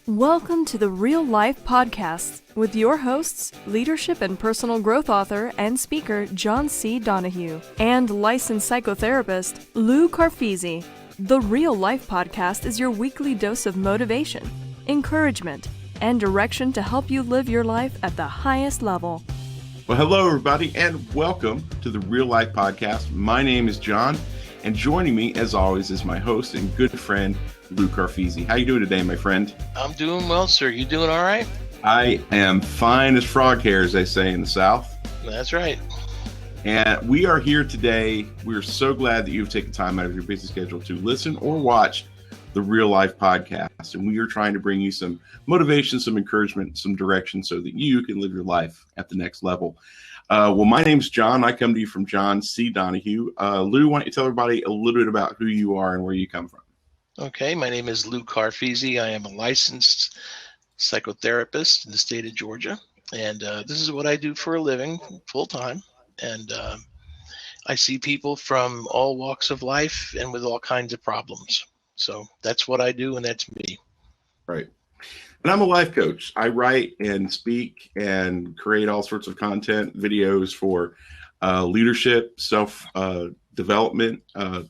Welcome to the Real Life Podcasts with your hosts, leadership and personal growth author and speaker John C. Donahue and licensed psychotherapist Lou Carfisi. The Real Life Podcast is your weekly dose of motivation, encouragement, and direction to help you live your life at the highest level. Well, hello, everybody, and welcome to the Real Life Podcast. My name is John, and joining me, as always, is my host and good friend, Lou Carfisi. How you doing today, my friend? I'm doing well, sir. You doing all right? I am fine as frog hair, as they say in the South. That's right. And we are here today. We're so glad that you've taken time out of your busy schedule to listen or watch the Real Life Podcast. And we are trying to bring you some motivation, some encouragement, some direction so that you can live your life at the next level. Well, my name's John. I come to you from John C. Donahue. Lou, why don't you tell everybody a little bit about who you are and where you come from? Okay, my name is Lou Carfisi. I am a licensed psychotherapist in the state of Georgia. And this is what I do for a living, full time. And I see people from all walks of life and with all kinds of problems. So that's what I do, and that's me. Right. And I'm a life coach. I write and speak and create all sorts of content, videos for leadership, self-development,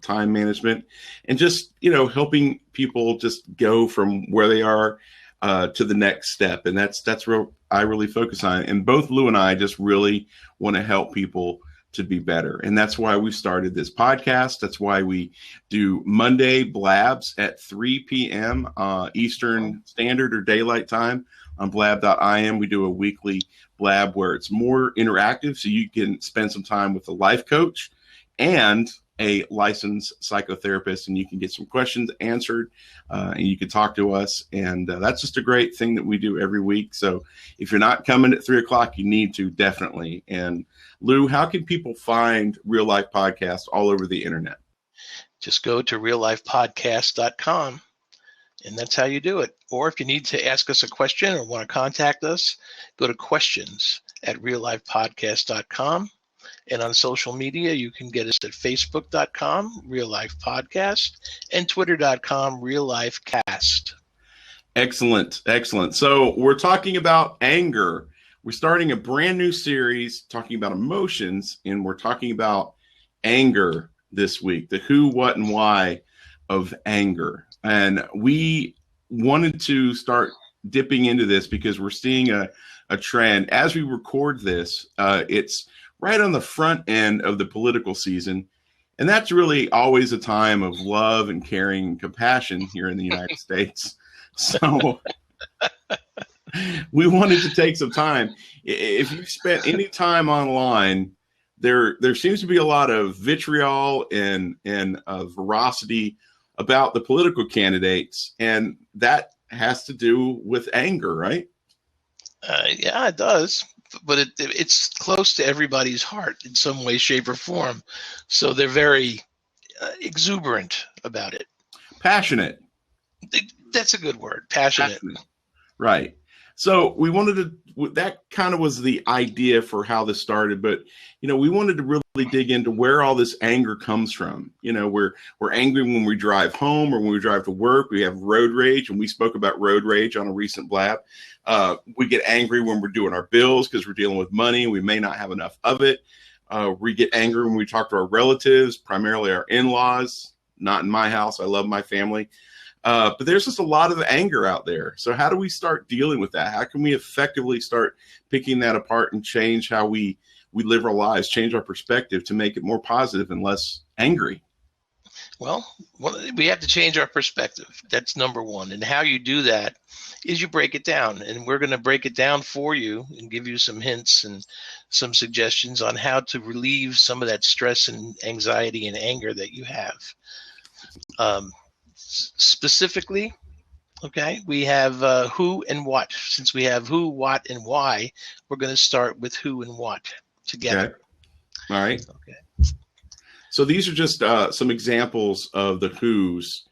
time management, and just, helping people just go from where they are to the next step. And that's where I really focus on. And both Lou and I just really want to help people to be better. And that's why we started this podcast. That's why we do Monday Blabs at 3 p.m. Eastern Standard or Daylight Time on blab.im. We do a weekly blab where it's more interactive, so you can spend some time with a life coach and a licensed psychotherapist, and you can get some questions answered, and you can talk to us. And that's just a great thing that we do every week. So if you're not coming at 3 o'clock, you need to definitely. And Lou, how can people find Real Life Podcasts all over the internet? Just go to reallifepodcast.com, and that's how you do it. Or if you need to ask us a question or want to contact us, go to questions@reallifepodcast.com. And on social media, you can get us at facebook.com, Real Life Podcast, and twitter.com, Real Life Cast. Excellent. Excellent. So we're talking about anger. We're starting a brand new series talking about emotions, and we're talking about anger this week, the who, what, and why of anger. And we wanted to start dipping into this because we're seeing a trend. As we record this, it's right on the front end of the political season. And that's really always a time of love and caring and compassion here in the United States. So we wanted to take some time. If you've spent any time online, there seems to be a lot of vitriol and veracity about the political candidates. And that has to do with anger, right? Yeah, it does. But it's close to everybody's heart in some way, shape, or form. So they're very exuberant about it. Passionate. That's a good word. Passionate. Right. So we wanted to, that kind of was the idea for how this started. But, we wanted to really dig into where all this anger comes from. We're angry when we drive home or when we drive to work. We have road rage, and we spoke about road rage on a recent blab. We get angry when we're doing our bills because we're dealing with money. We may not have enough of it. We get angry when we talk to our relatives, primarily our in-laws. Not in my house. I love my family. But there's just a lot of anger out there. So how do we start dealing with that? How can we effectively start picking that apart and change how we live our lives, change our perspective to make it more positive and less angry? Well, we have to change our perspective. That's number one. And how you do that is you break it down. And we're going to break it down for you and give you some hints and some suggestions on how to relieve some of that stress and anxiety and anger that you have. Specifically, okay, we have who and what. Since we have who, what, and why, we're going to start with who and what together. Okay. All right. Okay. So these are just some examples of the who's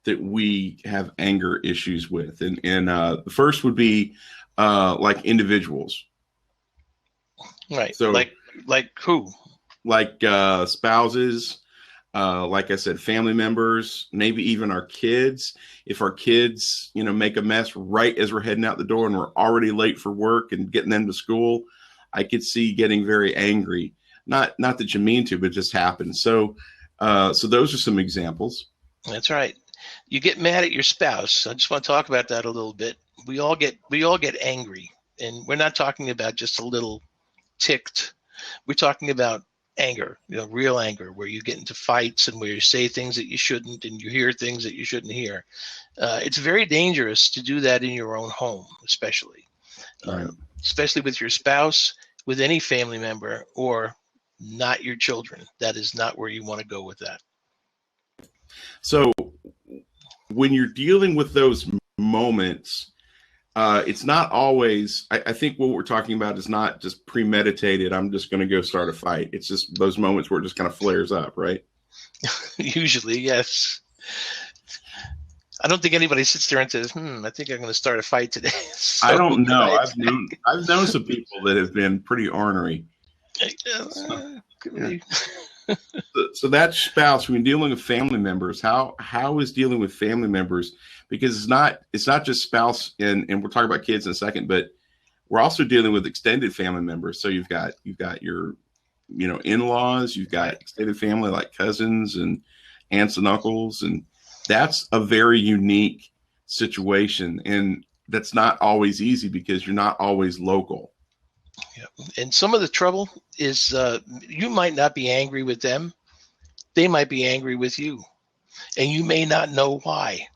that we have anger issues with. And the first would be like individuals. Right. So like who? Like spouses, like I said, family members, maybe even our kids. If our kids, make a mess right as we're heading out the door and we're already late for work and getting them to school, I could see getting very angry. Not that you mean to, but it just happens. So those are some examples. That's right. You get mad at your spouse. I just want to talk about that a little bit. We all get angry, and we're not talking about just a little ticked. We're talking about anger, real anger, where you get into fights and where you say things that you shouldn't and you hear things that you shouldn't hear. It's very dangerous to do that in your own home, especially with your spouse, with any family member, or not your children. That is not where you want to go with that. So when you're dealing with those moments, it's not always, I think what we're talking about is not just premeditated. I'm just going to go start a fight. It's just those moments where it just kind of flares up, right? Usually, yes. I don't think anybody sits there and says, I think I'm going to start a fight today. So, I don't know. I've known some people that have been pretty ornery. So that spouse, when dealing with family members, how is dealing with family members? Because it's not just spouse, and we'll talk about kids in a second, but we're also dealing with extended family members. So you've got your in-laws, you've got extended family like cousins and aunts and uncles, and that's a very unique situation, and that's not always easy because you're not always local. Yeah. And some of the trouble is you might not be angry with them. They might be angry with you, and you may not know why.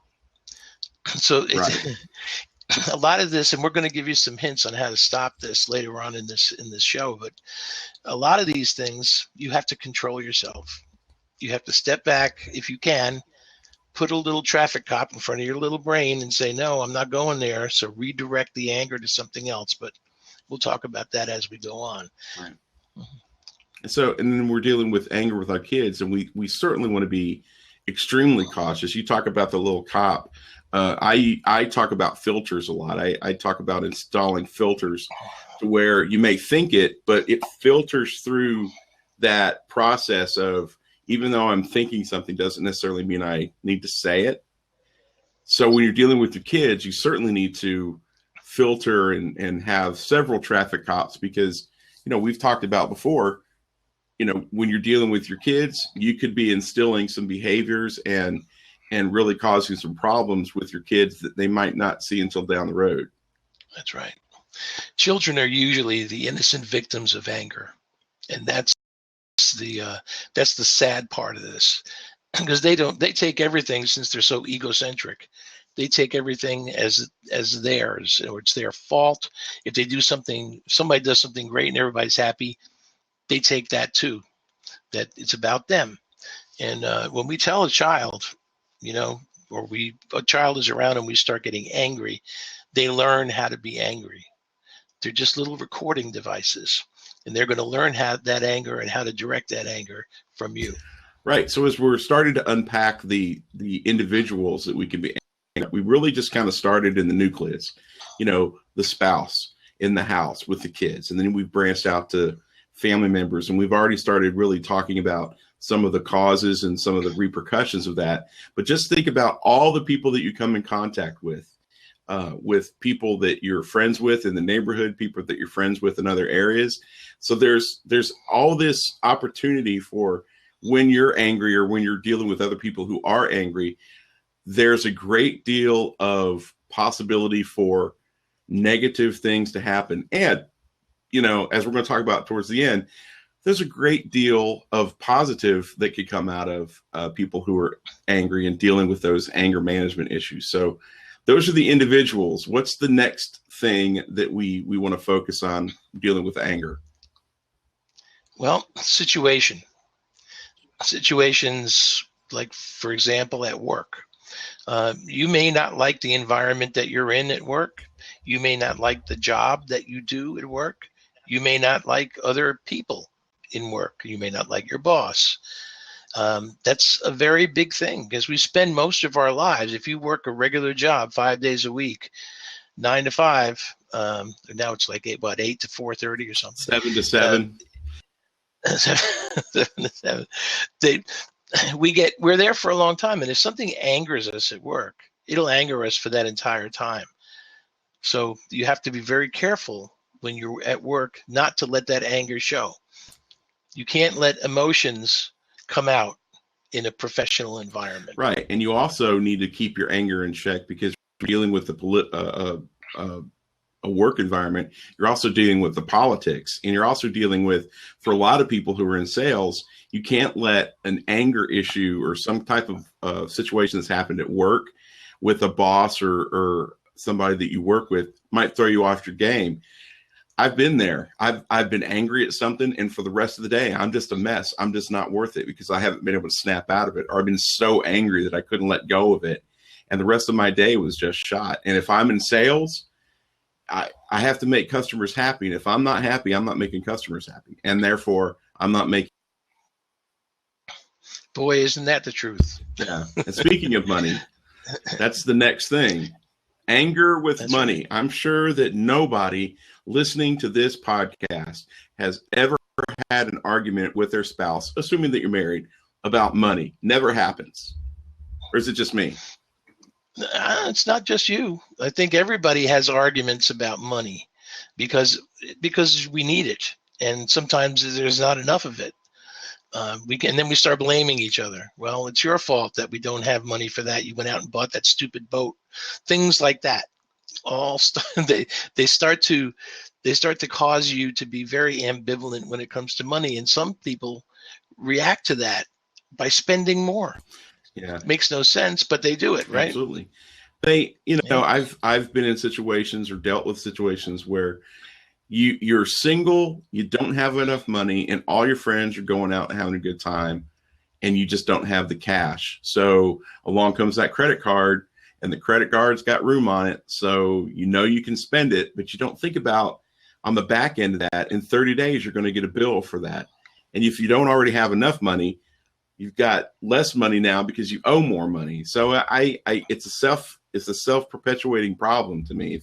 So it's, a lot of this, and we're going to give you some hints on how to stop this later on in this show, but a lot of these things, you have to control yourself. You have to step back if you can, put a little traffic cop in front of your little brain and say, no, I'm not going there. So redirect the anger to something else. But we'll talk about that as we go on. Right. And then we're dealing with anger with our kids, and we certainly want to be extremely cautious. You talk about the little cop. I talk about filters a lot. I talk about installing filters to where you may think it, but it filters through that process of, even though I'm thinking something doesn't necessarily mean I need to say it. So when you're dealing with your kids, you certainly need to filter and have several traffic cops, because, we've talked about before, when you're dealing with your kids, you could be instilling some behaviors and really causing some problems with your kids that they might not see until down the road. That's right. Children are usually the innocent victims of anger. And that's the sad part of this, because they take everything, since they're so egocentric. They take everything as theirs, or it's their fault. If they do something, somebody does something great and everybody's happy, they take that too, that it's about them. And when we tell a child, or a child is around and we start getting angry, they learn how to be angry. They're just little recording devices, and they're going to learn that anger and how to direct that anger from you. Right. So as we're starting to unpack the individuals that we can be, we really just kind of started in the nucleus, the spouse in the house with the kids. And then we've branched out to family members, and we've already started really talking about some of the causes and some of the repercussions of that. But just think about all the people that you come in contact with people that you're friends with in the neighborhood, people that you're friends with in other areas. So there's all this opportunity for, when you're angry or when you're dealing with other people who are angry, there's a great deal of possibility for negative things to happen. And, as we're going to talk about towards the end, there's a great deal of positive that could come out of people who are angry and dealing with those anger management issues. So those are the individuals. What's the next thing that we want to focus on dealing with anger? Well, situations like, for example, at work. You may not like the environment that you're in at work. You may not like the job that you do at work. You may not like other people in work. You may not like your boss. That's a very big thing, because we spend most of our lives, if you work a regular job 5 days a week, 9 to 5, now it's like 8 to 4:30 or something. 7 to 7. 7 to 7. we're there for a long time. And if something angers us at work, it'll anger us for that entire time. So you have to be very careful when you're at work not to let that anger show. You can't let emotions come out in a professional environment. Right. And you also need to keep your anger in check, because you're dealing with a work environment. You're also dealing with the politics, and you're also dealing with, for a lot of people who are in sales, you can't let an anger issue or some type of situation that's happened at work with a boss or somebody that you work with might throw you off your game. I've been there. I've been angry at something, and for the rest of the day, I'm just a mess. I'm just not worth it because I haven't been able to snap out of it, or I've been so angry that I couldn't let go of it. And the rest of my day was just shot. And if I'm in sales, I have to make customers happy. And if I'm not happy, I'm not making customers happy. And therefore, I'm not making. Boy, isn't that the truth? Yeah. And speaking of money, that's the next thing. Anger with That's money. right. I'm sure that nobody listening to this podcast has ever had an argument with their spouse, assuming that you're married, about money. Never happens. Or is it just me? It's not just you. I think everybody has arguments about money because we need it, and sometimes there's not enough of it. And then we start blaming each other. Well, it's your fault that we don't have money for that. You went out and bought that stupid boat. Things like that. They start to cause you to be very ambivalent when it comes to money, and some people react to that by spending more. Yeah. It makes no sense, but they do it, right? Absolutely. I've been in situations or dealt with situations where you're single, you don't have enough money, and all your friends are going out and having a good time, and you just don't have the cash. So along comes that credit card, and the credit card's got room on it. So you can spend it, but you don't think about on the back end of that, in 30 days, you're going to get a bill for that. And if you don't already have enough money, you've got less money now because you owe more money. So it's a self-perpetuating problem to me.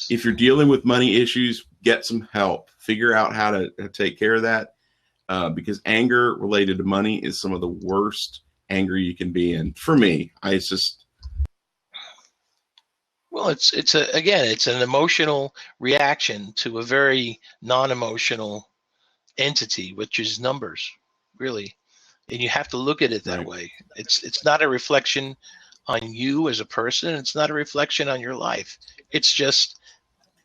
If you're dealing with money issues, get some help. Figure out how to take care of that, because anger related to money is some of the worst anger you can be in. For me, Well, it's an emotional reaction to a very non-emotional entity, which is numbers, really. And you have to look at it that Right. way. It's not a reflection on you as a person. It's not a reflection on your life. It's just,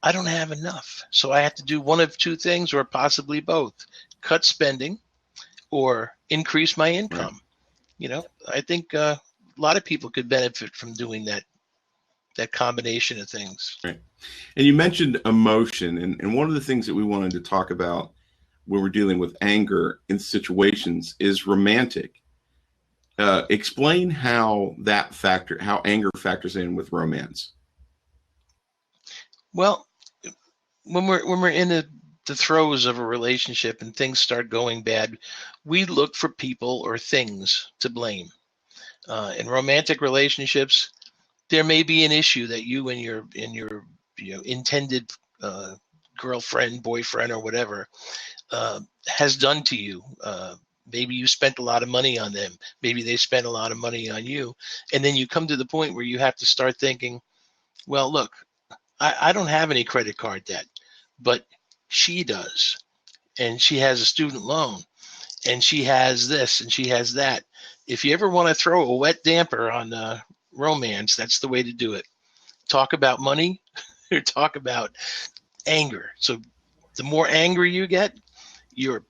I don't have enough. So I have to do one of two things, or possibly both: cut spending or increase my income. Right. I think a lot of people could benefit from doing that combination of things. Right. And you mentioned emotion, and one of the things that we wanted to talk about when we're dealing with anger in situations is romantic. Explain how anger factors in with romance. Well, when we're in the throes of a relationship and things start going bad, we look for people or things to blame. In romantic relationships, there may be an issue that you and your intended girlfriend, boyfriend, or whatever has done to you. Maybe you spent a lot of money on them. Maybe they spent a lot of money on you. And then you come to the point where you have to start thinking, well, look, I don't have any credit card debt, but she does. And she has a student loan, and she has this, and she has that. If you ever want to throw a wet damper on romance, that's the way to do it. Talk about money or talk about anger. So the more angry you get, your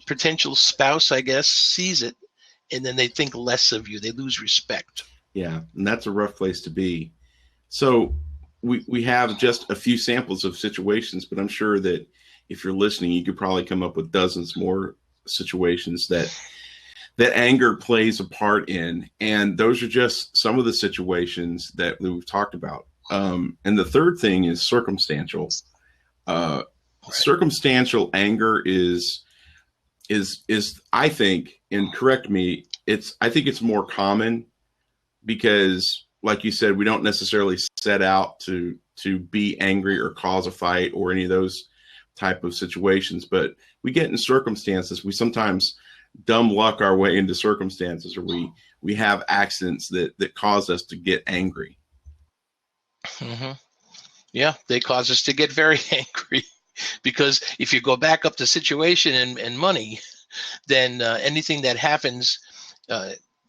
potential spouse, I guess, sees it, and then they think less of you. They lose respect. Yeah, and that's a rough place to be. So we have just a few samples of situations, but I'm sure that if you're listening, you could probably come up with dozens more situations that anger plays a part in. And those are just some of the situations that we've talked about. And the third thing is circumstantial. Right. Circumstantial anger is I think, and correct me, I think it's more common because, like you said, we don't necessarily set out to be angry or cause a fight or any of those type of situations, but we get in circumstances. We sometimes dumb luck our way into circumstances, or we have accidents that cause us to get angry. Mm-hmm. Yeah, they cause us to get very angry, because if you go back up the situation and money, then anything that happens,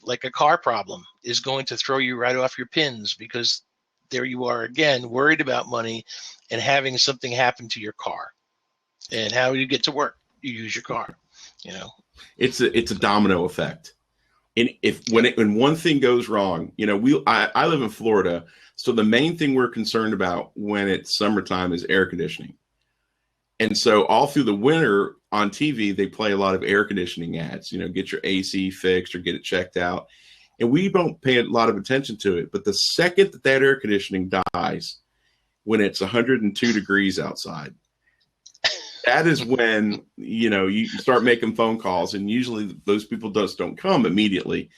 like a car problem, is going to throw you right off your pins, because there you are again, worried about money and having something happen to your car. And how do you get to work? You use your car. It's a domino effect. And when one thing goes wrong, I live in Florida, so the main thing we're concerned about when it's summertime is air conditioning. And so all through the winter on TV, they play a lot of air conditioning ads, get your AC fixed or get it checked out. And we don't pay a lot of attention to it. But the second that air conditioning dies, when it's 102 degrees outside, that is when, you start making phone calls, and usually those people just don't come immediately.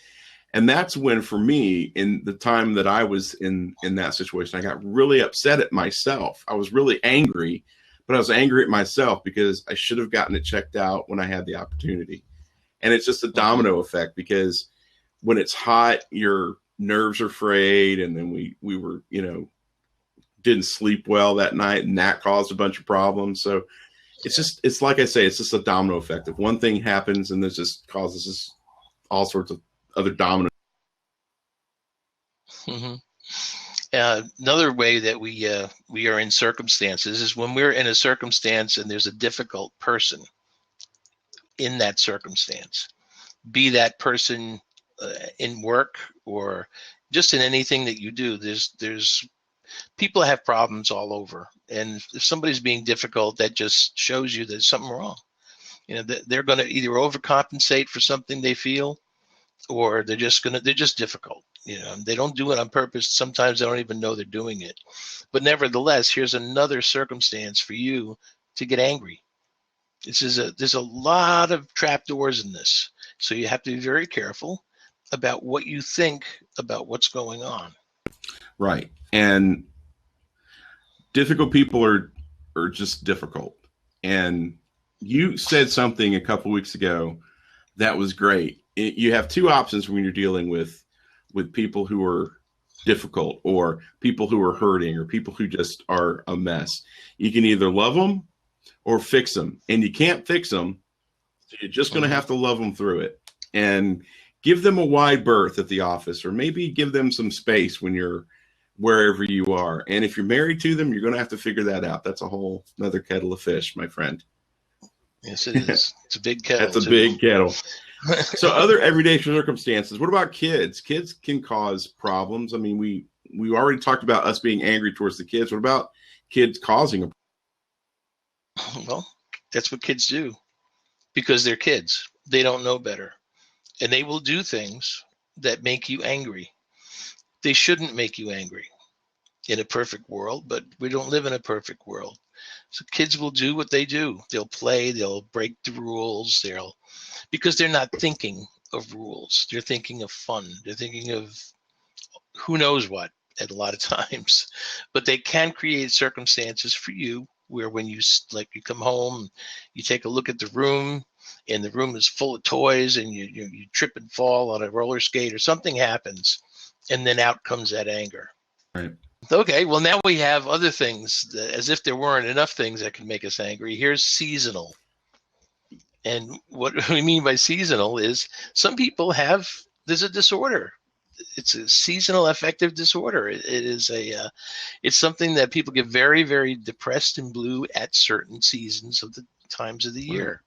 And that's when, for me, in the time that I was in that situation, I got really upset at myself. I was really angry, but I was angry at myself because I should have gotten it checked out when I had the opportunity. And it's just a domino effect, because when it's hot, your nerves are frayed. And then we were, didn't sleep well that night, and that caused a bunch of problems. So it's like I say, it's just a domino effect. If one thing happens, and this just causes all sorts of other dominoes. Mm-hmm. Another way that we are in circumstances is when we're in a circumstance and there's a difficult person in that circumstance, be that person in work or just in anything that you do. There's people have problems all over, and if somebody's being difficult, that just shows you there's something wrong. They're going to either overcompensate for something they feel, or they're just difficult. They don't do it on purpose. Sometimes they don't even know they're doing it. But nevertheless, here's another circumstance for you to get angry. There's a lot of trapdoors in this. So you have to be very careful about what you think about what's going on. Right. And difficult people are just difficult. And you said something a couple weeks ago that was great. You have two options when you're dealing with people who are difficult, or people who are hurting, or people who just are a mess. You can either love them or fix them, and you can't fix them. So you're just going to have to love them through it, and give them a wide berth at the office, or maybe give them some space when you're wherever you are. And if you're married to them, you're going to have to figure that out. That's a whole another kettle of fish, my friend. Yes, it is. It's a big kettle. That's a big kettle. So other everyday circumstances. What about kids? Kids can cause problems. I mean, we already talked about us being angry towards the kids. What about kids causing a problem? Well, that's what kids do, because they're kids. They don't know better. And they will do things that make you angry. They shouldn't make you angry in a perfect world, but we don't live in a perfect world. So kids will do what they do. They'll play, they'll break the rules, because they're not thinking of rules. They're thinking of fun. They're thinking of who knows what at a lot of times. But they can create circumstances for you where when you come home, you take a look at the room, and the room is full of toys, and you trip and fall on a roller skate, or something happens, and then out comes that anger. Right. Okay, well, now we have other things, as if there weren't enough things that can make us angry. Here's seasonal. And what we mean by seasonal is some people there's a disorder. It's a seasonal affective disorder. It's something that people get very, very depressed and blue at certain seasons of the times of the year.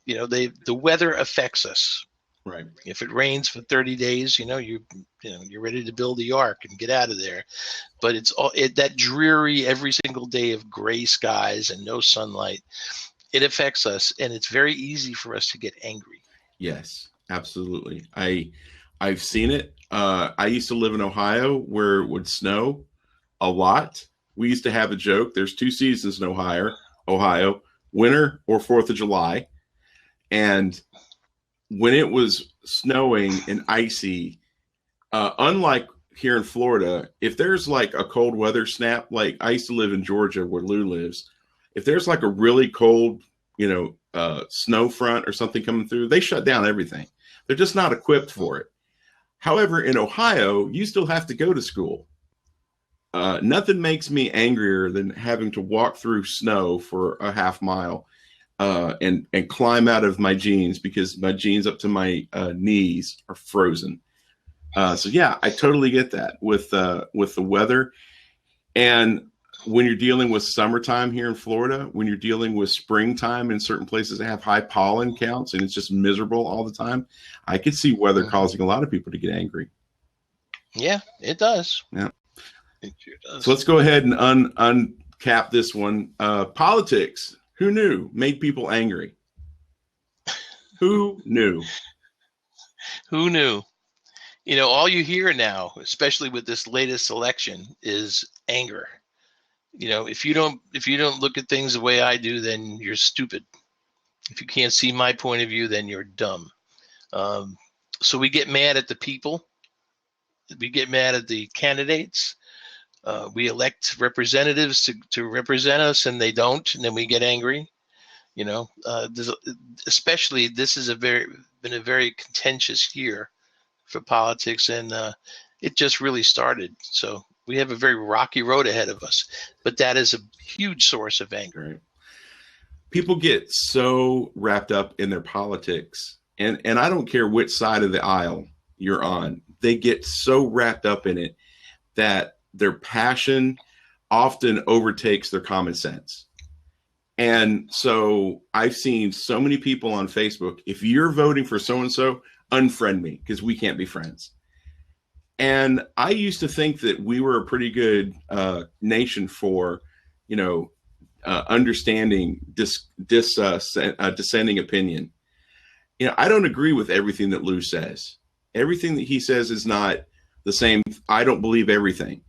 The weather affects us. Right. If it rains for 30 days, you're ready to build the ark and get out of there. But it's that dreary every single day of gray skies and no sunlight. It affects us, and it's very easy for us to get angry. Yes, absolutely. I've seen it. I used to live in Ohio, where it would snow a lot. We used to have a joke. There's two seasons in Ohio, winter or 4th of July. And when it was snowing and icy, unlike here in Florida, if there's like a cold weather snap, like I used to live in Georgia where Lou lives, if there's like a really cold snow front or something coming through, they shut down everything. They're just not equipped for it. However, in Ohio, you still have to go to school. Nothing makes me angrier than having to walk through snow for a half mile and climb out of my jeans because my jeans up to my knees are frozen. So yeah, I totally get that with the weather. And when you're dealing with summertime here in Florida, when you're dealing with springtime in certain places that have high pollen counts and it's just miserable all the time, I could see weather causing a lot of people to get angry. Yeah, it does. Yeah. It sure does. So let's go ahead and uncap this one. Politics, who knew, made people angry. Who knew? Who knew? All you hear now, especially with this latest election, is anger. If you don't look at things the way I do, then you're stupid. If you can't see my point of view, then you're dumb. So we get mad at the people. We get mad at the candidates. We elect representatives to represent us, and they don't, and then we get angry. Especially this has been a very contentious year for politics, and it just really started. So we have a very rocky road ahead of us, but that is a huge source of anger. Right. People get so wrapped up in their politics, and I don't care which side of the aisle you're on. They get so wrapped up in it that their passion often overtakes their common sense. And so I've seen so many people on Facebook, if you're voting for so-and-so, unfriend me because we can't be friends. And I used to think that we were a pretty good nation for, understanding dissenting opinion. I don't agree with everything that Lou says. Everything that he says is not the same. I don't believe everything,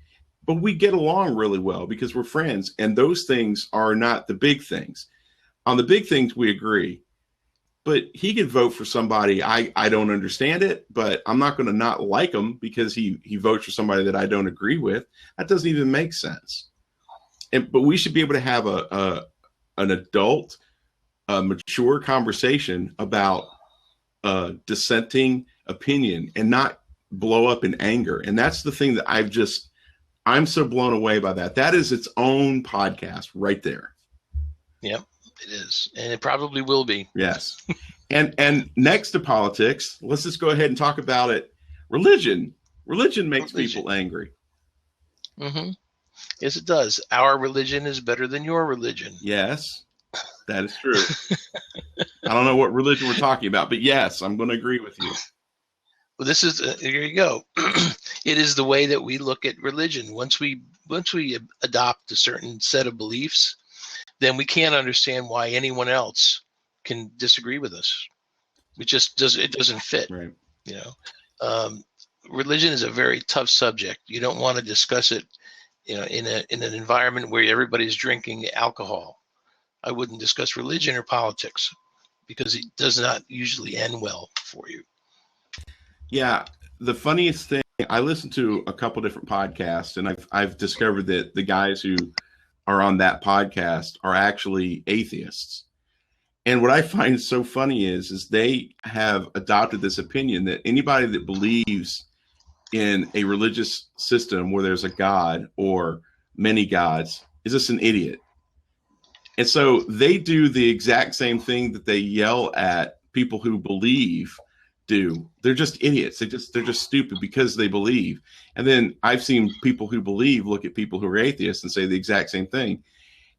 but we get along really well because we're friends. And those things are not the big things. On the big things, we agree. But he could vote for somebody. I don't understand it, but I'm not going to not like him because he votes for somebody that I don't agree with. That doesn't even make sense. But we should be able to have an adult, mature conversation about dissenting opinion and not blow up in anger. And that's the thing that I'm so blown away by that. That is its own podcast right there. Yep. It is, and it probably will be. Yes. And next to politics, let's just go ahead and talk about it. Religion. Religion makes people angry. Mm-hmm. Yes, it does. Our religion is better than your religion. Yes, that is true. I don't know what religion we're talking about, but yes, I'm going to agree with you. Well, this is here you go. It is the way that we look at religion. Once we adopt a certain set of beliefs, then we can't understand why anyone else can disagree with us. It just doesn't fit. Right. Religion is a very tough subject. You don't want to discuss it, in an environment where everybody's drinking alcohol. I wouldn't discuss religion or politics because it does not usually end well for you. Yeah. The funniest thing, I listen to a couple different podcasts, and I've discovered that the guys who are on that podcast are actually atheists. And what I find so funny is they have adopted this opinion that anybody that believes in a religious system where there's a God or many gods is just an idiot. And so they do the exact same thing that they yell at people who believe do. They're just idiots. They're just stupid because they believe. And then I've seen people who believe look at people who are atheists and say the exact same thing.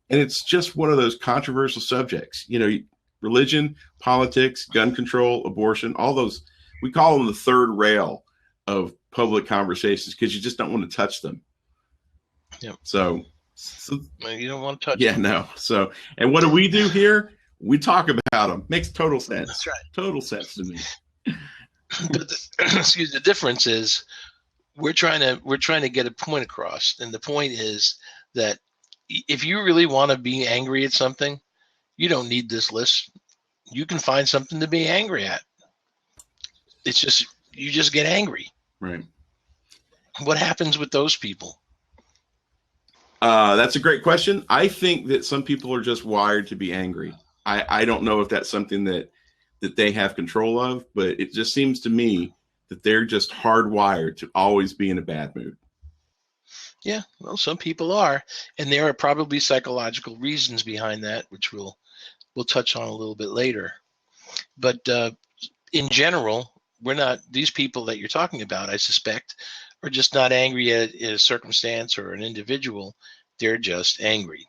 And it's just one of those controversial subjects. Religion, politics, gun control, abortion, all those, we call them the third rail of public conversations because you just don't want to touch them. Yeah. So you don't want to touch them. No. So, and what do we do here? We talk about them. Makes total sense. That's right. Total sense to me. But the difference is we're trying to get a point across, and the point is that if you really want to be angry at something, you don't need this list. You can find something to be angry at. It's just you just get angry. Right. What happens with those people? That's a great question. I think that some people are just wired to be angry. I don't know if that's something that they have control of, but it just seems to me that they're just hardwired to always be in a bad mood. Yeah, well, some people are, and there are probably psychological reasons behind that, which we'll touch on a little bit later. But in general, we're not, these people that you're talking about, I suspect, are just not angry at a circumstance or an individual. They're just angry.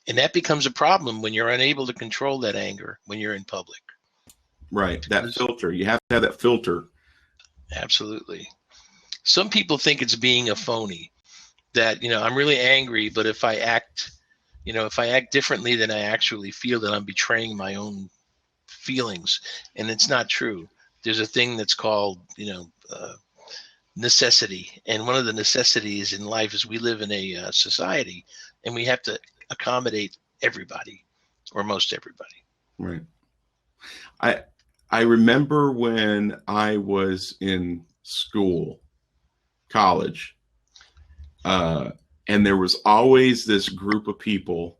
And that becomes a problem when you're unable to control that anger when you're in public. Right. That filter. You have to have that filter. Absolutely. Some people think it's being a phony, that, I'm really angry, but if I act differently than I actually feel, that I'm betraying my own feelings. And it's not true. There's a thing that's called, necessity. And one of the necessities in life is we live in a society, and we have to accommodate everybody, or most everybody. Right. I remember when I was in school, college, and there was always this group of people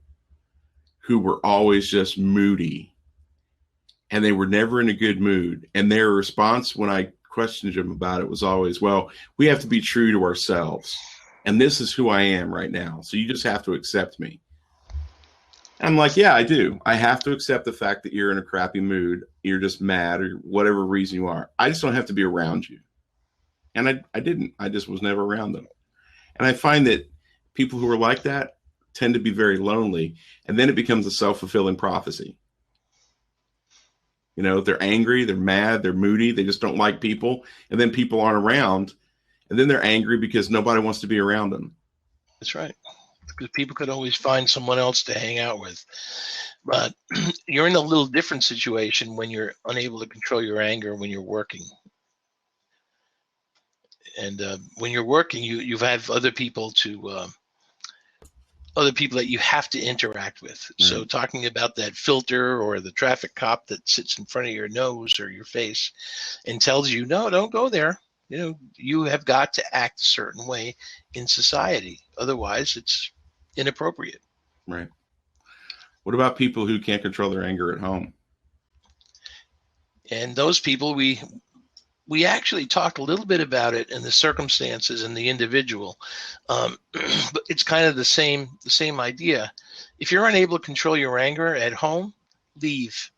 who were always just moody, and they were never in a good mood. And their response when I questioned them about it was always, well, we have to be true to ourselves. And this is who I am right now. So you just have to accept me. And I'm like, yeah, I do. I have to accept the fact that you're in a crappy mood. You're just mad, or whatever reason you are. I just don't have to be around you. And I didn't. I just was never around them. And I find that people who are like that tend to be very lonely. And then it becomes a self-fulfilling prophecy. They're angry, they're mad, they're moody, they just don't like people. And then people aren't around. And then they're angry because nobody wants to be around them. That's right. Because people could always find someone else to hang out with. But you're in a little different situation when you're unable to control your anger when you're working. And when you're working, you have other people that you have to interact with. Right. So talking about that filter, or the traffic cop that sits in front of your nose or your face and tells you, no, don't go there. You have got to act a certain way in society. Otherwise, it's inappropriate. Right. What about people who can't control their anger at home? And those people, we actually talked a little bit about it in the circumstances and the individual, but it's kind of the same idea. If you're unable to control your anger at home, leave.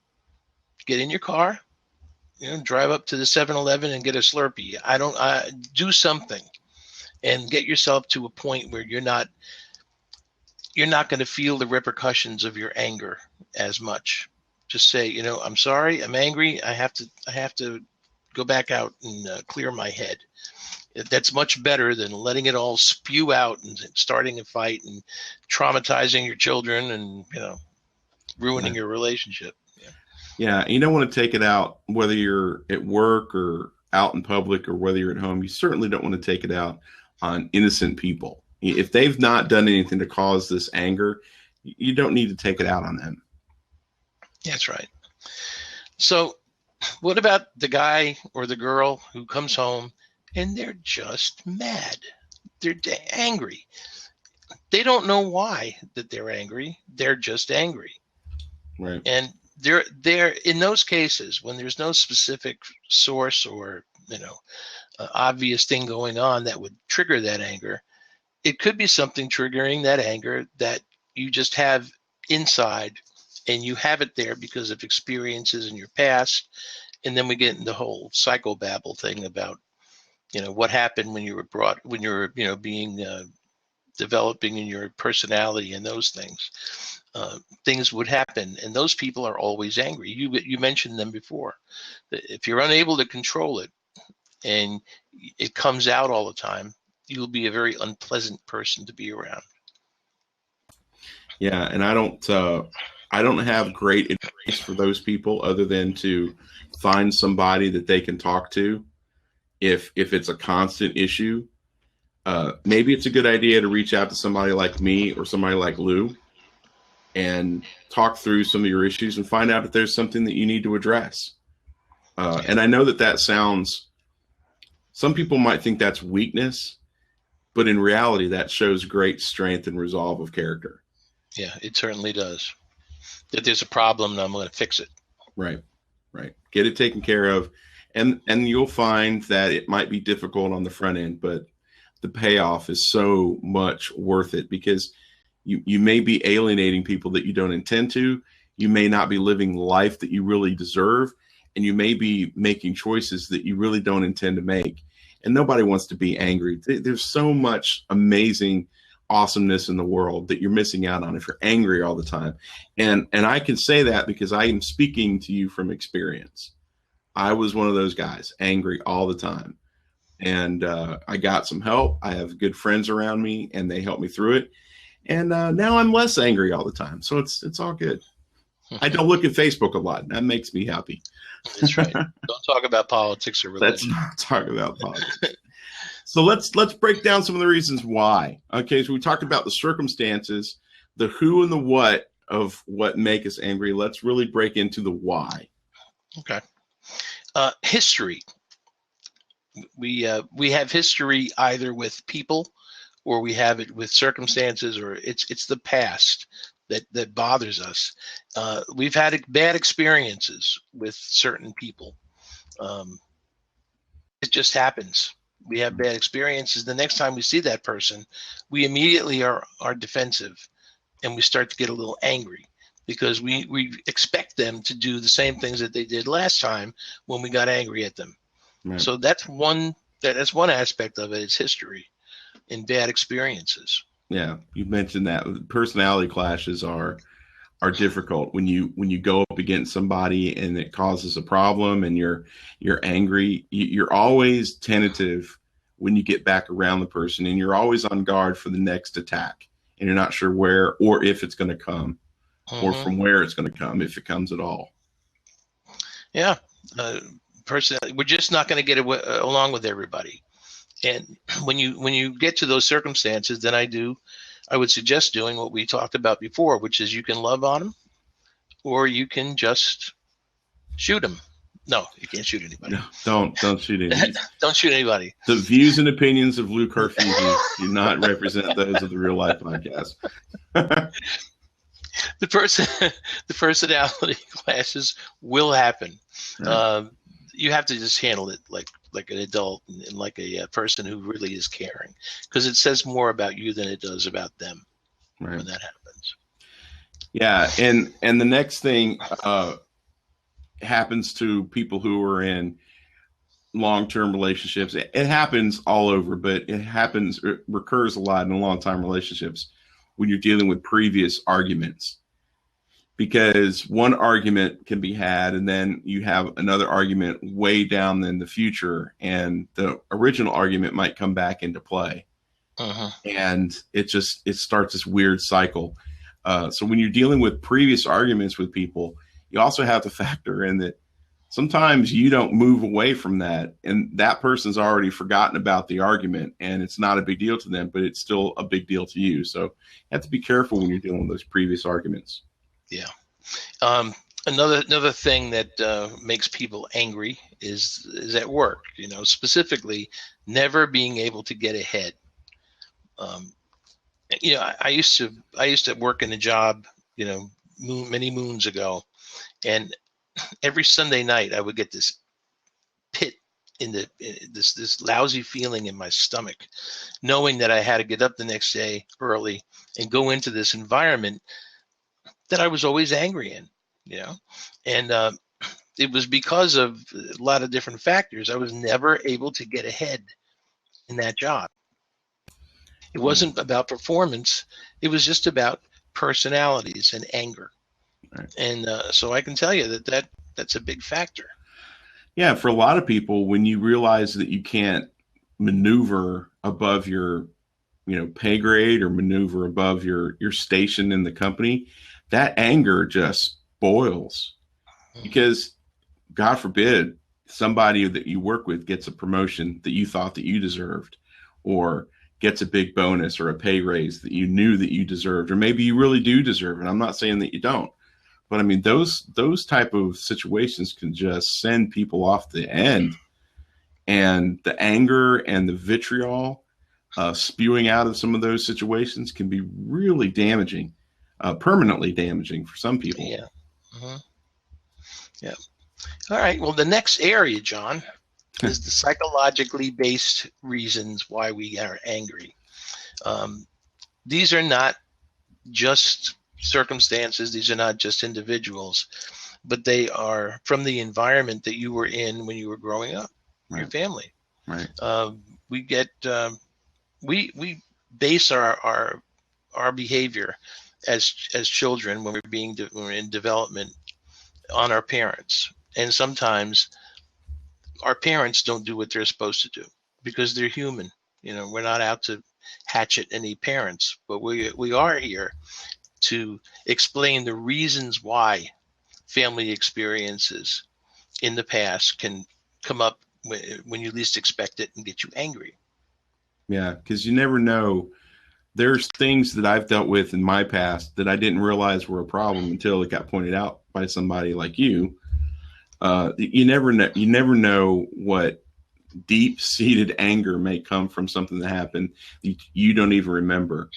Get in your car, drive up to the 7-Eleven and get a Slurpee. Do something, and get yourself to a point where you're not going to feel the repercussions of your anger as much. Just say, I'm sorry, I'm angry. I have to go back out and clear my head. That's much better than letting it all spew out and starting a fight and traumatizing your children and, ruining your relationship. Yeah. You don't want to take it out, whether you're at work or out in public or whether you're at home. You certainly don't want to take it out on innocent people. If they've not done anything to cause this anger, you don't need to take it out on them. That's right. So what about the guy or the girl who comes home and they're just mad? They're angry. They don't know why that they're angry. They're just angry. Right. And they're in those cases when there's no specific source or, obvious thing going on that would trigger that anger. It could be something triggering that anger that you just have inside, and you have it there because of experiences in your past. And then we get into the whole psychobabble thing about, what happened when you were being developing in your personality and those things. Things would happen, and those people are always angry. You mentioned them before. If you're unable to control it and it comes out all the time, you'll be a very unpleasant person to be around. Yeah, and I don't have great advice for those people other than to find somebody that they can talk to if it's a constant issue. Maybe it's a good idea to reach out to somebody like me or somebody like Lou and talk through some of your issues and find out if there's something that you need to address. And I know that sounds, some people might think that's weakness, but in reality, that shows great strength and resolve of character. Yeah, it certainly does. that there's a problem and I'm going to fix it. Right. Right. Get it taken care of. And you'll find that it might be difficult on the front end, but the payoff is so much worth it, because you may be alienating people that you don't intend to. You may not be living the life that you really deserve, and you may be making choices that you really don't intend to make. And nobody wants to be angry. There's so much amazing awesomeness in the world that you're missing out on if you're angry all the time. And I can say that because I am speaking to you from experience. I was one of those guys, angry all the time. And I got some help. I have good friends around me, and they helped me through it. And now I'm less angry all the time. So it's all good. I don't look at Facebook a lot. That makes me happy. That's right. Don't talk about politics or religion. Let's not talk about politics. So let's break down some of the reasons why. Okay, so we talked about the circumstances, the who and the what of what make us angry. Let's really break into the why. Okay. History. We have history either with people, or we have it with circumstances, or it's the past that bothers us. We've had bad experiences with certain people. It just happens. We have bad experiences. The next time we see that person, we immediately are defensive, and we start to get a little angry because we expect them to do the same things that they did last time when we got angry at them. Right. So that's one aspect of it. It's history and bad experiences. Yeah, you mentioned that personality clashes are difficult when you go up against somebody and it causes a problem and you're angry. You're always tentative when you get back around the person, and you're always on guard for the next attack, and you're not sure where or if it's going to come, or from where it's going to come, if it comes at all. Yeah, personally, we're just not going to get along with everybody. And when you get to those circumstances, then I would suggest doing what we talked about before, which is you can love on them, or you can just shoot them. No, you can't shoot anybody. No, don't shoot anybody. Don't shoot anybody. The views and opinions of Lou Carfisi do not represent those of the Real Life Podcast. The personality clashes will happen. Right. You have to just handle it like an adult and like a person who really is caring, because it says more about you than it does about them. Right. When that happens. Yeah, and the next thing happens to people who are in long-term relationships. It happens all over, but it recurs a lot in long-time relationships when you're dealing with previous arguments. Because one argument can be had, and then you have another argument way down in the future, and the original argument might come back into play. And it starts this weird cycle. So when you're dealing with previous arguments with people, you also have to factor in that sometimes you don't move away from that, and that person's already forgotten about the argument, and it's not a big deal to them, but it's still a big deal to you. So you have to be careful when you're dealing with those previous arguments. Yeah. Another thing that makes people angry is at work, specifically never being able to get ahead. I used to work in a job, many moons ago, and every Sunday night I would get this pit this lousy feeling in my stomach, knowing that I had to get up the next day early and go into this environment that I was always angry in, and it was because of a lot of different factors. I was never able to get ahead in that job. It wasn't about performance. It was just about personalities and anger. Right. And so I can tell you that's a big factor. Yeah, for a lot of people, when you realize that you can't maneuver above your, pay grade or maneuver above your station in the company, that anger just boils. Because God forbid somebody that you work with gets a promotion that you thought that you deserved, or gets a big bonus or a pay raise that you knew that you deserved, or maybe you really do deserve it. I'm not saying that you don't, but I mean, those type of situations can just send people off the end, and the anger and the vitriol spewing out of some of those situations can be really damaging. permanently damaging for some people. Yeah. Mm-hmm. Yeah. All right. Well, the next area, John, is the psychologically based reasons why we are angry. These are not just circumstances. These are not just individuals, but they are from the environment that you were in when you were growing up, Right. your family. Right. We get we base our behavior as children when we're in development on our parents, and sometimes our parents don't do what they're supposed to do because they're human. We're not out to hatchet any parents, but we are here to explain the reasons why family experiences in the past can come up when you least expect it and get you angry. Yeah, because you never know. There's things that I've dealt with in my past that I didn't realize were a problem until it got pointed out by somebody like you. You never know. You never know what deep-seated anger may come from something that happened you don't even remember.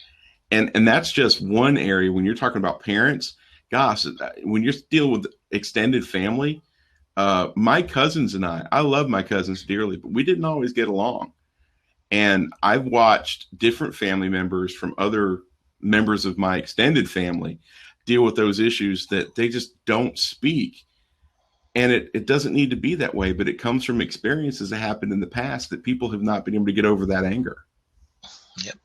And that's just one area. When you're talking about parents, gosh, when you're dealing with extended family, my cousins and I love my cousins dearly, but we didn't always get along. And I've watched different family members from other members of my extended family deal with those issues that they just don't speak. And it doesn't need to be that way, but it comes from experiences that happened in the past that people have not been able to get over that anger. Yep.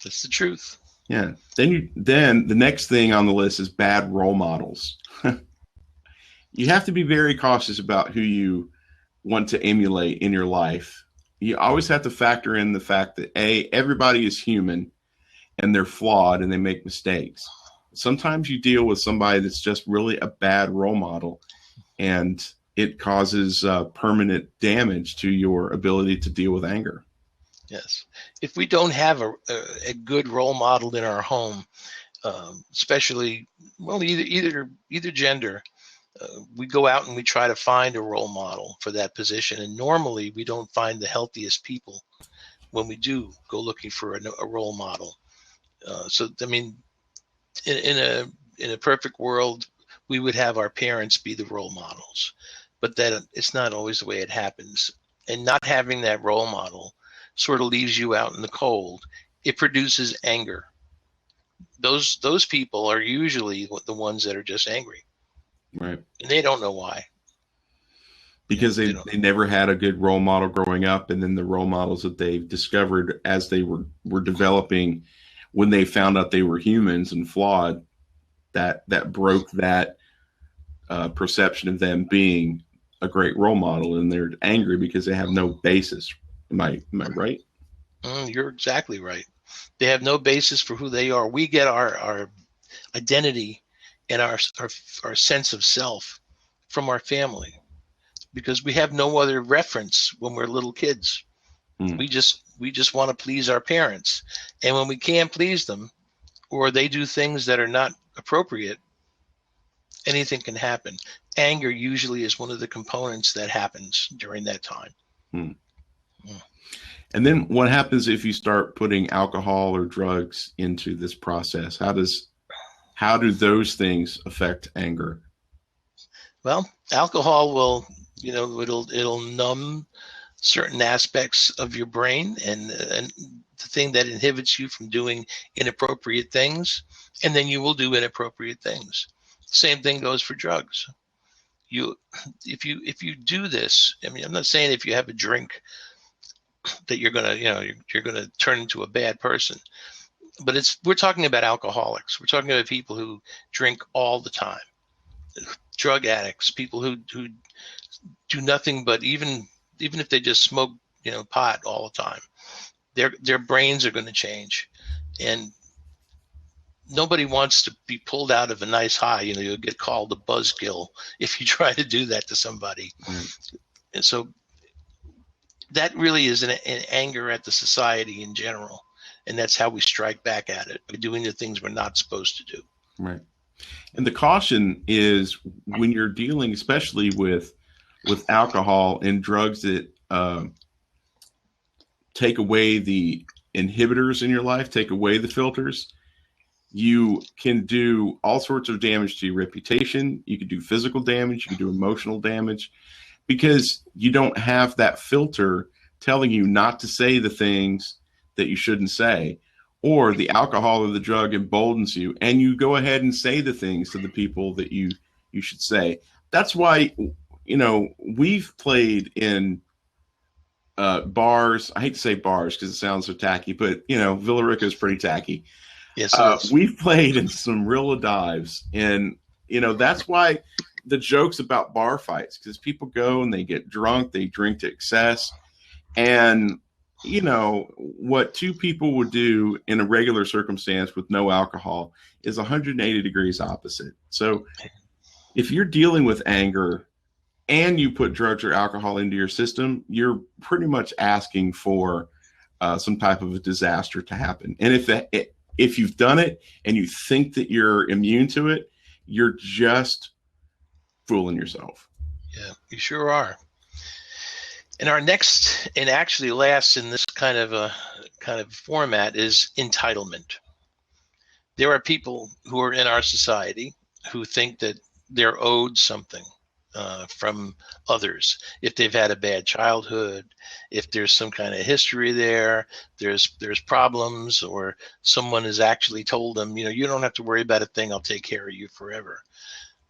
That's the truth. Yeah. Then the next thing on the list is bad role models. You have to be very cautious about who you want to emulate in your life. You always have to factor in the fact that everybody is human and they're flawed and they make mistakes. Sometimes you deal with somebody that's just really a bad role model, and it causes permanent damage to your ability to deal with anger. Yes. If we don't have a good role model in our home, especially, well, either gender, we go out and we try to find a role model for that position. And normally we don't find the healthiest people when we do go looking for a role model. So, I mean, in a perfect world, we would have our parents be the role models, but that it's not always the way it happens. And not having that role model sort of leaves you out in the cold. It produces anger. Those people are usually the ones that are just angry. Right. And they don't know why. Because they never had a good role model growing up, and then the role models that they've discovered as they were developing, when they found out they were humans and flawed, that broke that perception of them being a great role model, and they're angry because they have no basis. Am I right? You're exactly right. They have no basis for who they are. We get our identity and our sense of self from our family, because we have no other reference when we're little kids. We just want to please our parents. And when we can't please them, or they do things that are not appropriate, anything can happen. Anger usually is one of the components that happens during that time. And then what happens if you start putting alcohol or drugs into this process? How do those things affect anger? Well, alcohol will, it'll numb certain aspects of your brain, and the thing that inhibits you from doing inappropriate things, and then you will do inappropriate things. Same thing goes for drugs. If you do this, I mean, I'm not saying if you have a drink that you're gonna turn into a bad person, but we're talking about alcoholics. We're talking about people who drink all the time, drug addicts, people who do nothing but even if they just smoke pot all the time, their brains are going to change, and nobody wants to be pulled out of a nice high. You'll get called a buzzkill if you try to do that to somebody. And so that really is an anger at the society in general. And that's how we strike back at it, by doing the things we're not supposed to do. Right. And the caution is when you're dealing, especially with alcohol and drugs that take away the inhibitors in your life, take away the filters, you can do all sorts of damage to your reputation. You can do physical damage. You can do emotional damage because you don't have that filter telling you not to say the things that you shouldn't say, or the alcohol or the drug emboldens you and you go ahead and say the things to the people that you should say. That's why, we've played in bars. I hate to say bars because it sounds so tacky, but Villa Rica is pretty tacky. Yes, it is. We've played in some real dives, and that's why the jokes about bar fights, because people go and they get drunk, they drink to excess, and what two people would do in a regular circumstance with no alcohol is 180 degrees opposite. So if you're dealing with anger and you put drugs or alcohol into your system, you're pretty much asking for some type of a disaster to happen. And if you've done it and you think that you're immune to it, you're just fooling yourself. Yeah, you sure are. And our next, and actually last in this kind of format, is entitlement. There are people who are in our society who think that they're owed something from others. If they've had a bad childhood, if there's some kind of history there's problems, or someone has actually told them, you don't have to worry about a thing, I'll take care of you forever.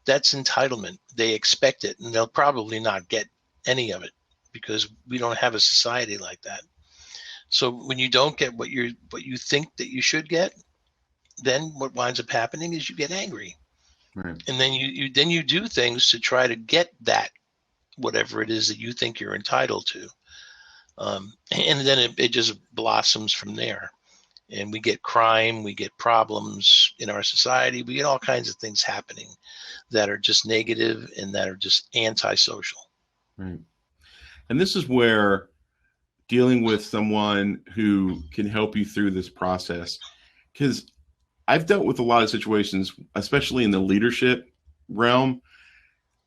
That's entitlement. They expect it, and they'll probably not get any of it because we don't have a society like that. So when you don't get what you think that you should get, then what winds up happening is you get angry. Right. And then you do things to try to get that, whatever it is that you think you're entitled to. And then it just blossoms from there. And we get crime, we get problems in our society, we get all kinds of things happening that are just negative and that are just antisocial. Right. And this is where dealing with someone who can help you through this process, because I've dealt with a lot of situations, especially in the leadership realm,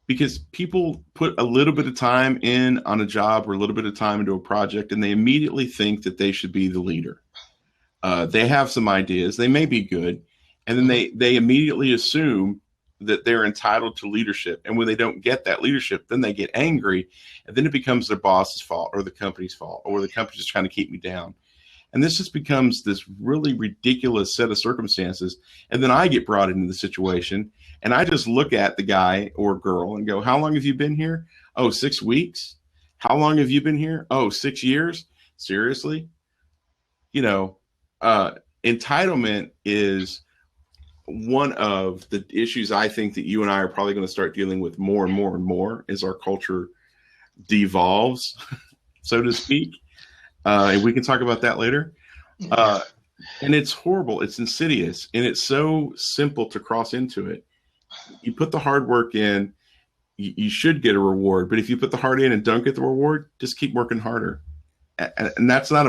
because people put a little bit of time in on a job or a little bit of time into a project, and they immediately think that they should be the leader. They have some ideas, they may be good, and then they immediately assume that they're entitled to leadership. And when they don't get that leadership, then they get angry, and then it becomes their boss's fault or the company's fault, or the company's just trying to keep me down. And this just becomes this really ridiculous set of circumstances. And then I get brought into the situation, and I just look at the guy or girl and go, how long have you been here? Oh, 6 weeks. How long have you been here? Oh, 6 years. Seriously? Entitlement is one of the issues I think that you and I are probably going to start dealing with more and more and more as our culture devolves, so to speak. And we can talk about that later. And it's horrible. It's insidious. And it's so simple to cross into it. You put the hard work in, you should get a reward. But if you put the heart in and don't get the reward, just keep working harder. And that's not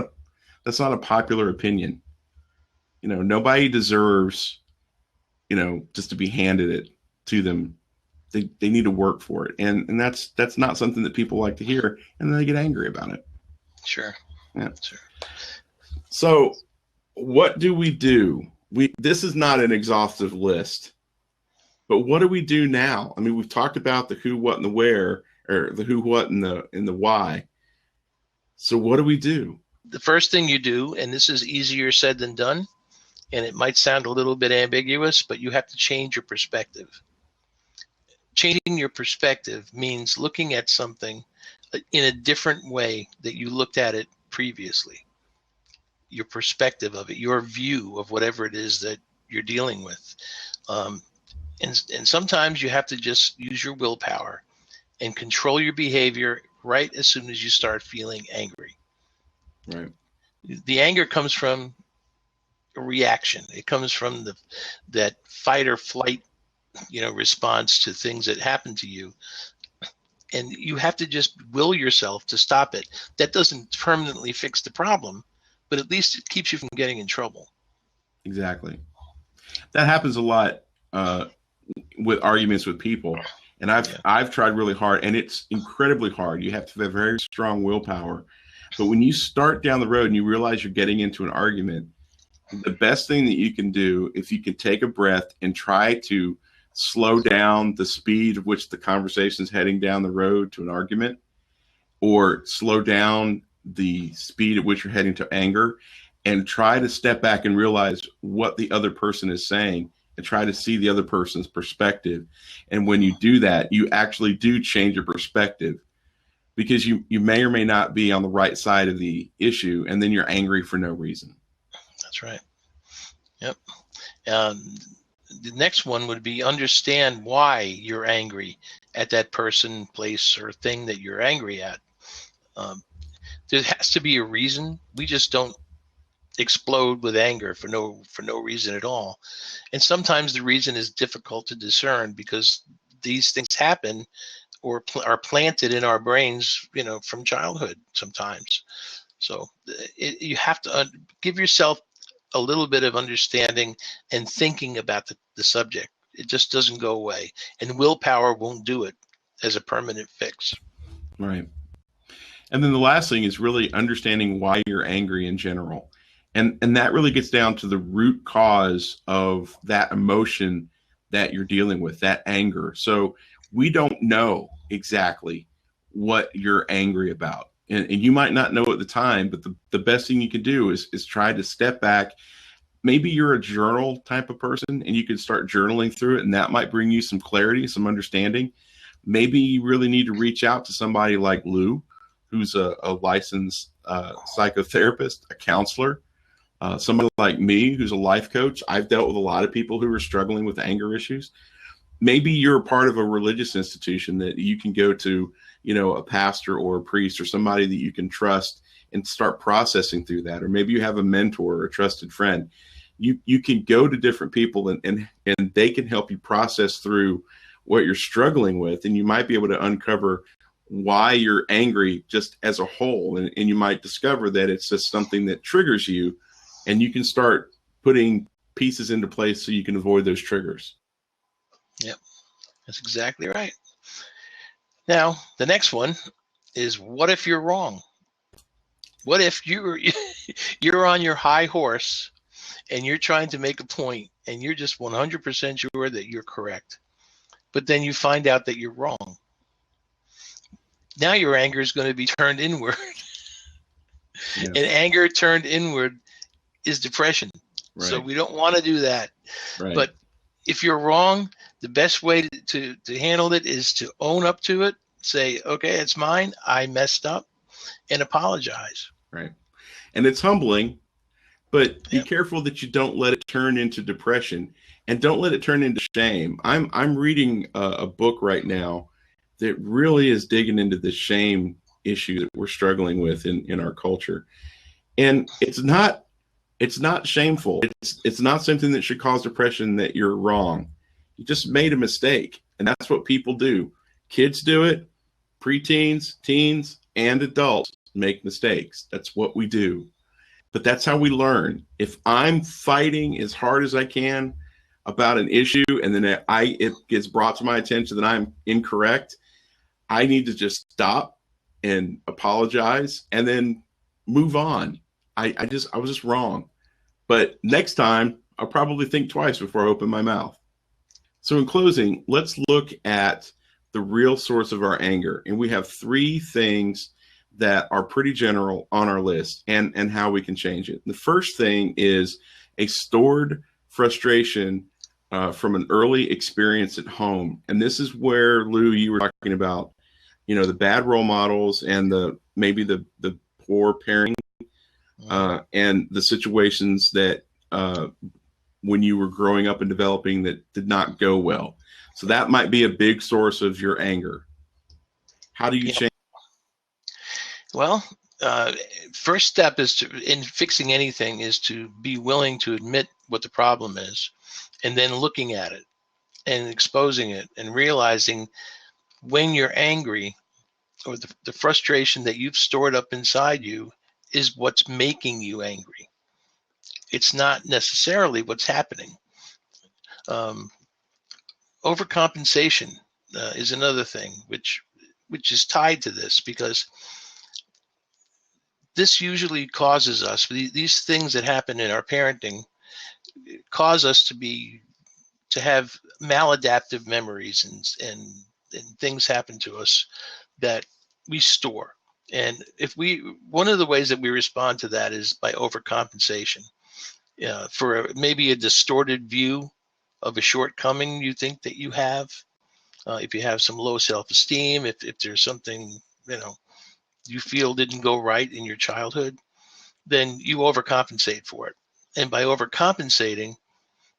a popular opinion. Nobody deserves, just to be handed it to them. They need to work for it. And that's not something that people like to hear. And then they get angry about it. Sure. Yeah. Sure. So what do we do? This is not an exhaustive list, but what do we do now? I mean, we've talked about the who, what, and the where, or the who, what, and the why. So what do we do? The first thing you do, and this is easier said than done, and it might sound a little bit ambiguous, but you have to change your perspective. Changing your perspective means looking at something in a different way that you looked at it previously. Your perspective of it, your view of whatever it is that you're dealing with. And sometimes you have to just use your willpower and control your behavior right as soon as you start feeling angry. Right. The anger comes from a reaction. It comes from that fight or flight, response to things that happen to you. And you have to just will yourself to stop it. That doesn't permanently fix the problem, but at least it keeps you from getting in trouble. Exactly. That happens a lot with arguments with people. And I've tried really hard, and it's incredibly hard. You have to have very strong willpower. But when you start down the road and you realize you're getting into an argument, the best thing that you can do, if you can take a breath and try to slow down the speed at which the conversation is heading down the road to an argument, or slow down the speed at which you're heading to anger, and try to step back and realize what the other person is saying and try to see the other person's perspective. And when you do that, you actually do change your perspective, because you may or may not be on the right side of the issue, and then you're angry for no reason. That's right. Yep. The next one would be understand why you're angry at that person, place, or thing that you're angry at. There has to be a reason. We just don't explode with anger for no reason at all. And sometimes the reason is difficult to discern, because these things happen or are planted in our brains, from childhood sometimes. So you have to give yourself a little bit of understanding and thinking about the subject. It just doesn't go away, and willpower won't do it as a permanent fix. Right. And then the last thing is really understanding why you're angry in general. And that really gets down to the root cause of that emotion that you're dealing with, that anger. So we don't know exactly what you're angry about. And you might not know at the time, but the best thing you can do is try to step back. Maybe you're a journal type of person, and you can start journaling through it, and that might bring you some clarity, some understanding. Maybe you really need to reach out to somebody like Lou, who's a licensed psychotherapist, a counselor, somebody like me, who's a life coach. I've dealt with a lot of people who are struggling with anger issues. Maybe you're a part of a religious institution that you can go to, a pastor or a priest or somebody that you can trust and start processing through that. Or maybe you have a mentor or a trusted friend. You can go to different people and they can help you process through what you're struggling with. And you might be able to uncover why you're angry just as a whole. And you might discover that it's just something that triggers you, and you can start putting pieces into place so you can avoid those triggers. Yep, that's exactly right. Now, the next one is, what if you're wrong? What if you're on your high horse and you're trying to make a point and you're just 100% sure that you're correct, but then you find out that you're wrong? Now your anger is going to be turned inward. Yeah. And anger turned inward is depression. Right. So we don't want to do that. Right. But if you're wrong, the best way to handle it is to own up to it, say, okay, it's mine, I messed up, and apologize. Right. And it's humbling, but be careful that you don't let it turn into depression, and don't let it turn into shame. I'm reading a book right now that really is digging into the shame issue that we're struggling with in our culture. And it's not shameful. It's not something that should cause depression, that you're wrong. You just made a mistake. And that's what people do. Kids do it. Preteens, teens, and adults make mistakes. That's what we do. But that's how we learn. If I'm fighting as hard as I can about an issue, and then it gets brought to my attention that I'm incorrect, I need to just stop and apologize and then move on. I was just wrong. But next time, I'll probably think twice before I open my mouth. So in closing, let's look at the real source of our anger. And we have 3 things that are pretty general on our list, and how we can change it. The first thing is a stored frustration from an early experience at home. And this is where, Lou, you were talking about, the bad role models and maybe the poor parenting, and the situations that when you were growing up and developing that did not go well. So that might be a big source of your anger. How do you change? Well, first step in fixing anything is to be willing to admit what the problem is, and then looking at it and exposing it and realizing when you're angry, or the frustration that you've stored up inside you is what's making you angry. It's not necessarily what's happening. Overcompensation is another thing which is tied to this, because this usually causes us, these things that happen in our parenting cause us to have maladaptive memories, and things happen to us that we store. And one of the ways that we respond to that is by overcompensation. For maybe a distorted view of a shortcoming you think that you have, if you have some low self-esteem, if there's something, you feel didn't go right in your childhood, then you overcompensate for it. And by overcompensating,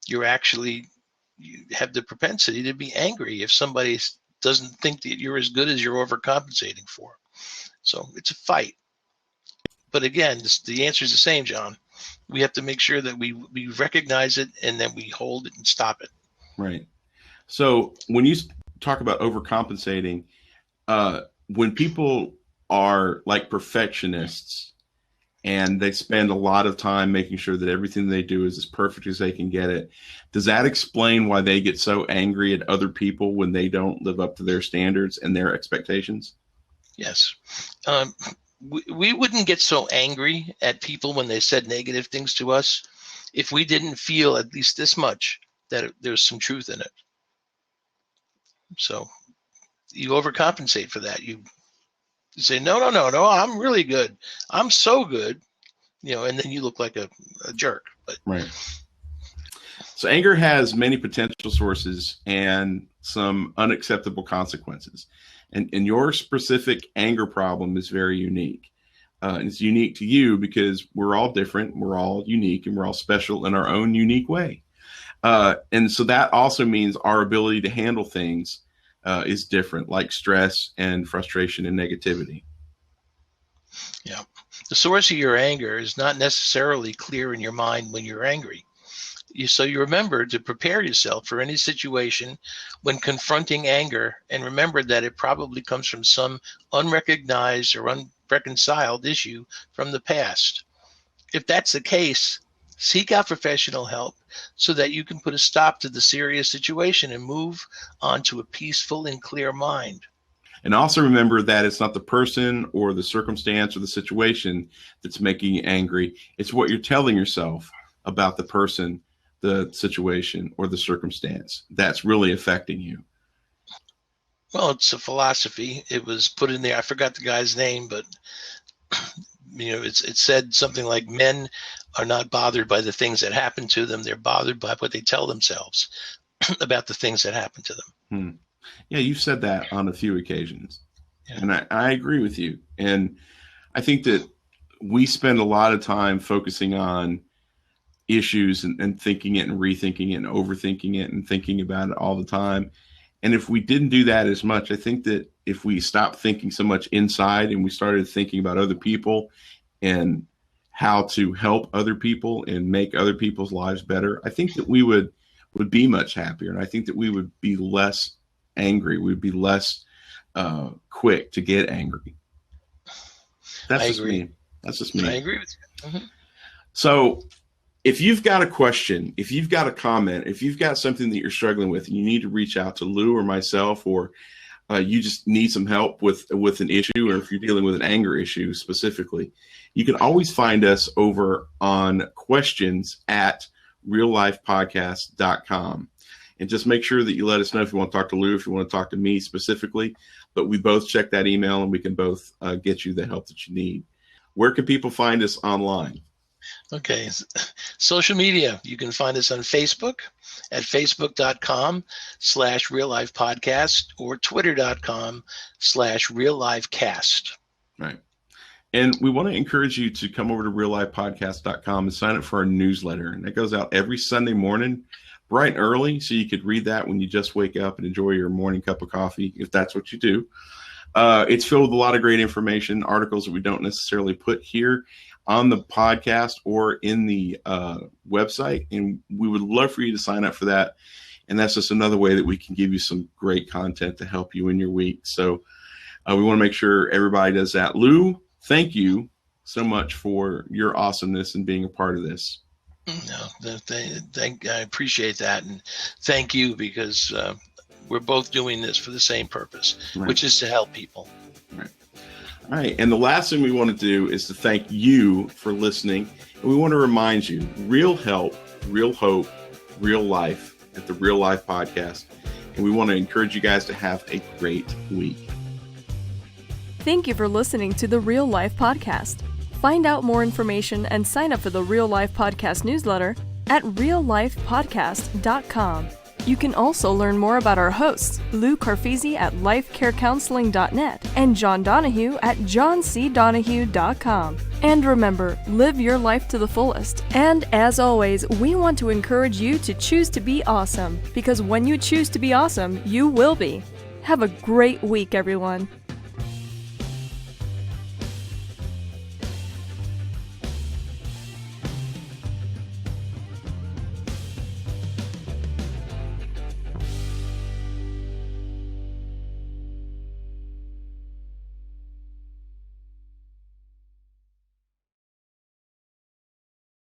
you have the propensity to be angry if somebody doesn't think that you're as good as you're overcompensating for. So it's a fight. But again, the answer is the same, John. We have to make sure that we recognize it, and then we hold it and stop it. Right. So when you talk about overcompensating, when people are like perfectionists and they spend a lot of time making sure that everything they do is as perfect as they can get it, does that explain why they get so angry at other people when they don't live up to their standards and their expectations? Yes. We wouldn't get so angry at people when they said negative things to us if we didn't feel at least this much that there's some truth in it. So you overcompensate for that. You say, no, I'm really good. I'm so good, and then you look like a jerk. But right. So anger has many potential sources and some unacceptable consequences. And your specific anger problem is very unique. And it's unique to you because we're all different, we're all unique, and we're all special in our own unique way. And so that also means our ability to handle things is different, like stress and frustration and negativity. Yeah. The source of your anger is not necessarily clear in your mind when you're angry. So you remember to prepare yourself for any situation when confronting anger, and remember that it probably comes from some unrecognized or unreconciled issue from the past. If that's the case, seek out professional help so that you can put a stop to the serious situation and move on to a peaceful and clear mind. And also remember that it's not the person or the circumstance or the situation that's making you angry. It's what you're telling yourself about the person, the situation, or the circumstance that's really affecting you. Well, it's a philosophy. It was put in there. I forgot the guy's name, but it said something like, men are not bothered by the things that happen to them. They're bothered by what they tell themselves about the things that happen to them. Yeah, you've said that on a few occasions. Yeah. And I agree with you. And I think that we spend a lot of time focusing on issues and thinking it and rethinking it and overthinking it and thinking about it all the time. And if we didn't do that as much, I think that if we stopped thinking so much inside and we started thinking about other people and how to help other people and make other people's lives better, I think that we would be much happier. And I think that we would be less angry. We'd be less quick to get angry. That's just me. That's just me. I agree with you. Mm-hmm. So if you've got a question, if you've got a comment, if you've got something that you're struggling with and you need to reach out to Lou or myself, or you just need some help with an issue, or if you're dealing with an anger issue specifically, you can always find us over on questions@reallifepodcast.com. And just make sure that you let us know if you want to talk to Lou, if you want to talk to me specifically. But we both check that email and we can both get you the help that you need. Where can people find us online? Okay. Social media. You can find us on Facebook at facebook.com/reallifepodcast or twitter.com/reallifecast. Right. And we want to encourage you to come over to reallifepodcast.com and sign up for our newsletter. And that goes out every Sunday morning, bright and early, so you could read that when you just wake up and enjoy your morning cup of coffee, if that's what you do. It's filled with a lot of great information, articles that we don't necessarily put here on the podcast or in the website. And we would love for you to sign up for that. And that's just another way that we can give you some great content to help you in your week. So we want to make sure everybody does that. Lou, thank you so much for your awesomeness and being a part of this. No, I appreciate that. And thank you, because we're both doing this for the same purpose, right, which is to help people. Right. All right. And the last thing we want to do is to thank you for listening. And we want to remind you, real help, real hope, real life at the Real Life Podcast. And we want to encourage you guys to have a great week. Thank you for listening to the Real Life Podcast. Find out more information and sign up for the Real Life Podcast newsletter at reallifepodcast.com. You can also learn more about our hosts, Lou Carfisi at lifecarecounseling.net and John Donahue at johncdonahue.com. And remember, live your life to the fullest. And as always, we want to encourage you to choose to be awesome, because when you choose to be awesome, you will be. Have a great week, everyone.